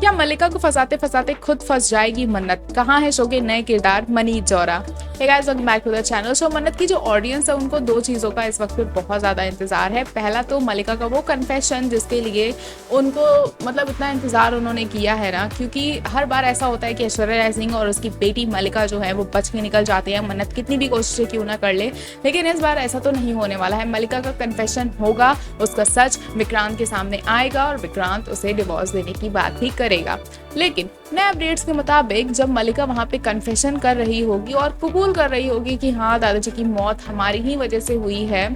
क्या मल्लिका को फंसाते फंसाते खुद फंस जाएगी मन्नत? कहाँ है शो के नए किरदार Manish Jauhara? Hey guys, welcome back to the channel. Show Mannat की जो ऑडियंस है उनको दो चीज़ों का इस वक्त पे बहुत ज़्यादा इंतजार है। पहला तो मल्लिका का वो कन्फेशन जिसके लिए उनको मतलब इतना इंतजार उन्होंने किया है ना, क्योंकि हर बार ऐसा होता है कि ऐश्वर्या राय सिंह और उसकी बेटी मल्लिका जो है वो बच के निकल जाती है, मन्नत कितनी भी कोशिशें क्यों ना कर ले। लेकिन इस बार ऐसा तो नहीं होने वाला है। मल्लिका का कन्फेशन होगा, उसका सच विक्रांत के सामने आएगा और विक्रांत उसे डिवोर्स देने की बात भी करेगा। लेकिन नए अपडेट्स के मुताबिक जब मल्लिका वहां पे कन्फेशन कर रही होगी और कबूल कर रही होगी कि हाँ दादाजी की मौत हमारी ही वजह से हुई है,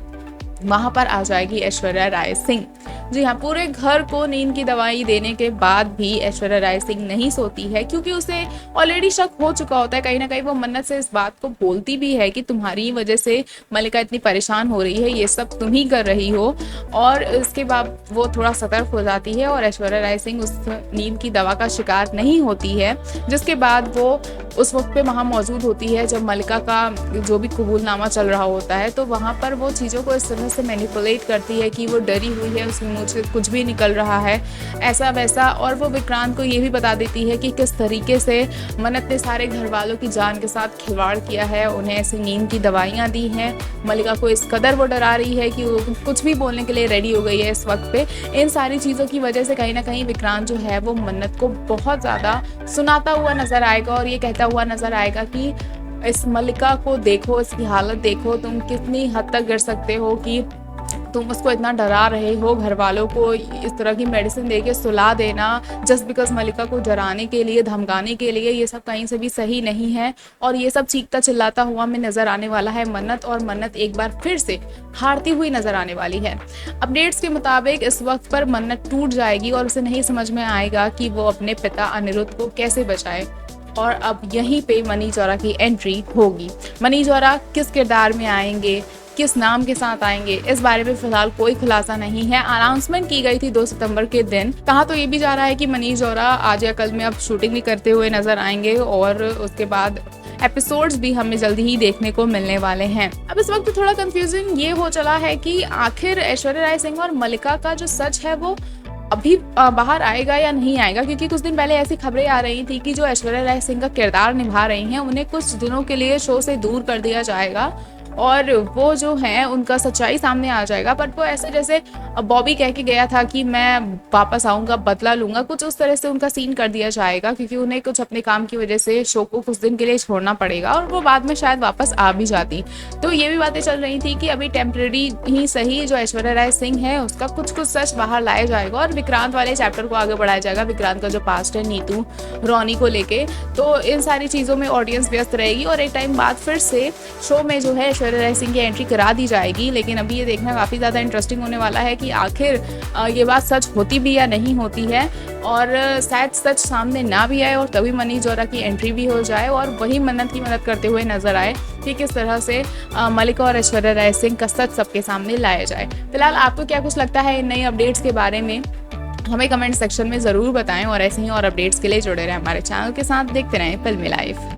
वहां पर आ जाएगी ऐश्वर्या राय सिंह। जी हाँ, पूरे घर को नींद की दवाई देने के बाद भी ऐश्वर्या राय सिंह नहीं सोती है, क्योंकि उसे ऑलरेडी शक हो चुका होता है। कहीं ना कहीं वो मन्नत से इस बात को बोलती भी है कि तुम्हारी ही वजह से मल्लिका इतनी परेशान हो रही है, ये सब तुम ही कर रही हो। और इसके बाद वो थोड़ा सतर्क हो जाती है और ऐश्वर्या राय सिंह उस नींद की दवा का शिकार नहीं होती है, जिसके बाद वो उस वक्त पे वहाँ मौजूद होती है जब मल्लिका का जो भी कबूलनामा चल रहा होता है। तो वहाँ पर वो चीज़ों को इस तरह से मैनिपुलेट करती है कि वो डरी हुई है, उसके मुँह से कुछ भी निकल रहा है ऐसा वैसा। और वो विक्रांत को ये भी बता देती है कि किस तरीके से मन्नत ने सारे घर वालों की जान के साथ खिलवाड़ किया है, उन्हें ऐसी नींद की दवाइयाँ दी हैं। मल्लिका को इस कदर वो डरा रही है कि वो कुछ भी बोलने के लिए रेडी हो गई है इस वक्त पे। इन सारी चीज़ों की वजह से कहीं ना कहीं विक्रांत जो है वो मन्नत को बहुत ज़्यादा सुनाता हुआ नजर आएगा और ये कहता हुआ नजर आएगा कि इस मल्लिका को देखो, इसकी हालत देखो, तुम कितनी हद तक गिर सकते हो कि तुम उसको इतना डरा रहे हो, घर वालों को इस तरह की मेडिसिन देके सुला देना जस्ट बिकॉज मल्लिका को डराने के लिए, धमकाने के लिए। ये सब कहीं से भी सही नहीं है और ये सब चीखता चिल्लाता हुआ में नजर आने वाला है मन्नत, और मन्नत एक बार फिर से हारती हुई नजर आने वाली है। अपडेट्स के मुताबिक इस वक्त पर मन्नत टूट जाएगी और उसे नहीं समझ में आएगा कि वो अपने पिता अनिरुद्ध को कैसे बचाए। और अब यहीं पे मनीष जौहरा की एंट्री होगी। मनीष जौहरा किस किरदार में आएंगे, किस नाम के साथ आएंगे, इस बारे में फिलहाल कोई खुलासा नहीं है। अनाउंसमेंट की गई थी 2 सितंबर के दिन। कहा तो ये भी जा रहा है कि मनीष जौहरा आज या कल में अब शूटिंग भी करते हुए नजर आएंगे और उसके बाद एपिसोड्स भी हमें जल्दी ही देखने को मिलने वाले हैं। अब इस वक्त थोड़ा कंफ्यूजन ये हो चला है कि आखिर ऐश्वर्या राय सिंह और मल्लिका का जो सच है वो अभी बाहर आएगा या नहीं आएगा, क्योंकि कुछ दिन पहले ऐसी खबरें आ रही थी कि जो ऐश्वर्या राय सिंह का किरदार निभा रही हैं उन्हें कुछ दिनों के लिए शो से दूर कर दिया जाएगा और वो जो है उनका सच्चाई सामने आ जाएगा। बट वो ऐसे जैसे बॉबी कह के गया था कि मैं वापस आऊँगा, बदला लूँगा, कुछ उस तरह से उनका सीन कर दिया जाएगा, क्योंकि उन्हें कुछ अपने काम की वजह से शो को कुछ दिन के लिए छोड़ना पड़ेगा और वो बाद में शायद वापस आ भी जाती। तो ये भी बातें चल रही थी कि अभी टेम्प्रेरी ही सही जो ऐश्वर्या राय सिंह है उसका कुछ कुछ सच बाहर लाया जाएगा और विक्रांत वाले चैप्टर को आगे बढ़ाया जाएगा। विक्रांत का जो पास्ट है नीतू रोनी को लेके, तो इन सारी चीज़ों में ऑडियंस व्यस्त रहेगी और एक टाइम बाद फिर से शो में जो है ऐश्वर्या राय सिंह की एंट्री करा दी जाएगी। लेकिन अभी ये देखना काफ़ी ज़्यादा इंटरेस्टिंग होने वाला है कि आखिर ये बात सच होती भी या नहीं होती है, और शायद सच सामने ना भी आए और तभी मनीष जौहरा की एंट्री भी हो जाए और वही मन्नत की मदद करते हुए नजर आए कि किस तरह से मल्लिका और ऐश्वर्या राय सिंह का सच सबके सामने लाया जाए। फिलहाल आपको क्या कुछ लगता है इन नई अपडेट्स के बारे में, हमें कमेंट सेक्शन में ज़रूर बताएं और ऐसे ही और अपडेट्स के लिए जुड़े रहें हमारे चैनल के साथ। देखते रहें फिल्मी लाइफ।